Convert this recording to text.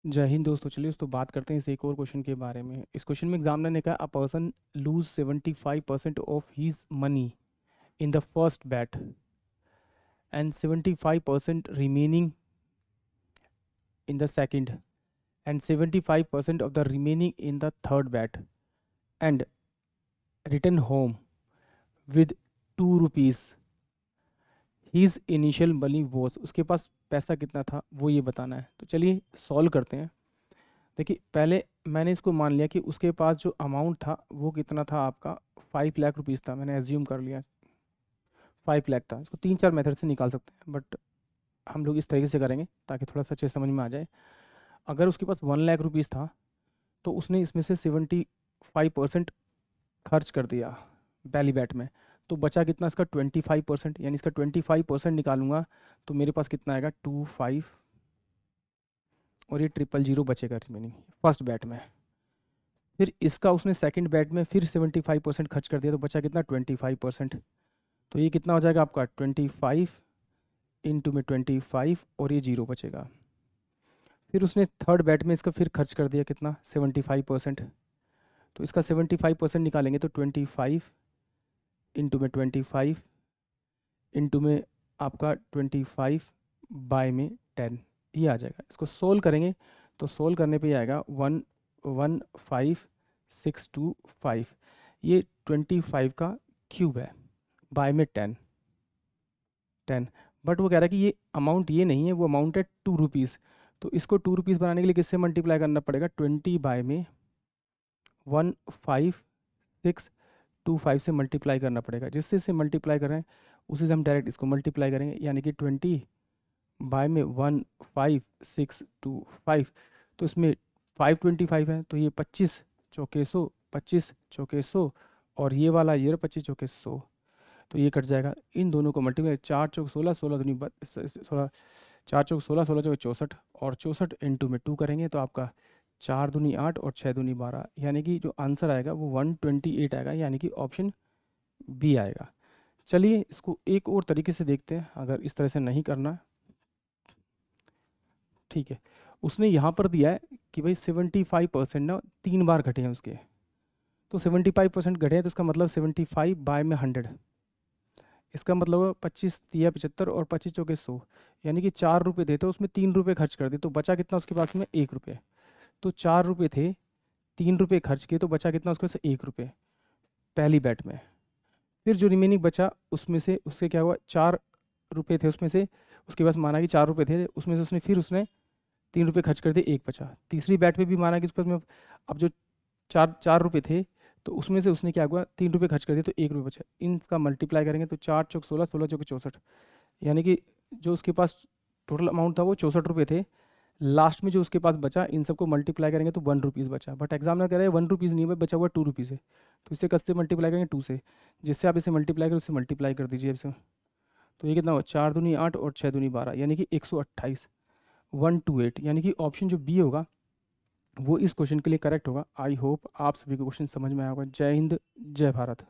जय हिंद दोस्तों। चलिए दोस्तों बात करते हैं इस एक और क्वेश्चन के बारे में। इस क्वेश्चन में एग्जामिनर ने कहा a person lose 75% of his money in the first bet and 75% remaining in the second and 75% of the remaining in the third bet and return home with ₹2। His initial money was, उसके पास पैसा कितना था वो ये बताना है। तो चलिए सॉल्व करते हैं। देखिए पहले मैंने इसको मान लिया कि उसके पास जो अमाउंट था वो कितना था, आपका 5 लाख रुपीज़ था। मैंने एज्यूम कर लिया 5 लाख था। इसको 3-4 मेथड से निकाल सकते हैं, बट हम लोग इस तरीके से करेंगे ताकि थोड़ा सा अच्छे समझ में आ जाए। अगर उसके पास 1 लाख रुपीज़ था तो उसने इसमें से 75% खर्च कर दिया पहली बैट में, तो बचा कितना इसका 25%, यानी इसका 25% निकालूंगा तो मेरे पास कितना आएगा 25, और ये 000 बचेगा रिमेनिंग फर्स्ट बैट में। फिर इसका उसने सेकंड बैट में फिर 75% खर्च कर दिया तो बचा कितना 25%। तो ये कितना हो जाएगा आपका 25 इंटू में 25, और ये 0 बचेगा। फिर उसने थर्ड बैट में इसका फिर खर्च कर दिया कितना 75%, तो इसका 75% निकालेंगे तो 25 इंटू में 25 इंटू में आपका 25 बाय में 10, ये आ जाएगा। इसको सोल्व करेंगे तो सोल्व करने पे ये आएगा 115,625। ये 25 का क्यूब है, बाय में 10। बट वो कह रहा है कि ये अमाउंट ये नहीं है, वो अमाउंट है ₹2। तो इसको ₹2 बनाने के लिए किससे मल्टीप्लाई करना पड़ेगा, 20 बाय में 15625 से मल्टीप्लाई करना पड़ेगा। जिससे इसे मल्टीप्लाई करें उसी से हम डायरेक्ट इसको मल्टीप्लाई करेंगे, यानी कि 20 बाय में 15625। तो इसमें 525 है तो ये 25 चौके 100, 25 चौके 100, और ये वाला ये 25 चौके 100, तो ये कट जाएगा। इन दोनों को मल्टीप्लाई 4 चौक 16, 16 दूनी 16, 4 चौक 16, 16 चौक 64, और 64 इंटू में 2 करेंगे तो आपका 4 दूनी 8 और 6 दूनी 12, यानी कि जो आंसर आएगा वो 128 आएगा, यानी कि ऑप्शन बी आएगा। चलिए इसको एक और तरीके से देखते हैं, अगर इस तरह से नहीं करना। ठीक है, उसने यहाँ पर दिया है कि भाई 75% ना 3 बार घटे हैं उसके, तो 75% घटे हैं तो इसका मतलब 75 बाय में 100, इसका मतलब हुआ 25 दिया 75 और 25 चौके 100, यानी कि ₹4 थे तो उसमें ₹3 खर्च कर दिए, तो बचा कितना उसके पास में ₹1। तो ₹4 थे, ₹3 खर्च किए तो बचा कितना उसके पास ₹1 पहली बैट में। फिर जो रिमेनिंग बचा उसमें से उससे क्या हुआ, ₹4 थे उसमें से, उसके पास माना कि ₹4 थे, उसमें से उसने ₹3 खर्च कर दिए, 1 बचा। तीसरी बैट पे भी माना कि उस पर में अब जो चार चार रुपये थे तो उसमें से उसने क्या हुआ ₹3 खर्च कर दिए तो ₹1 बचा। इनका मल्टीप्लाई करेंगे तो 4 चौक 16, 16 चौक 64, यानी कि जो उसके पास टोटल अमाउंट था वो ₹64 थे। लास्ट में जो उसके पास बचा इन सबको मल्टीप्लाई करेंगे तो ₹1 बचा, बट एग्जामिनर कह रहे हैं ₹1 नहीं है, बचा हुआ ₹2 है। तो इसे कस से मल्टीप्लाई करेंगे 2 से, जिससे आप इसे मल्टीप्लाई करें उससे मल्टीप्लाई कर दीजिए इसे। तो ये कितना हुआ 4 दूनी 8 और 6 दूनी 12, यानी कि 128, 128, यानी कि ऑप्शन जो बी होगा वो इस क्वेश्चन के लिए करेक्ट होगा। आई होप आप सभी को क्वेश्चन समझ में आया होगा। जय हिंद, जय भारत।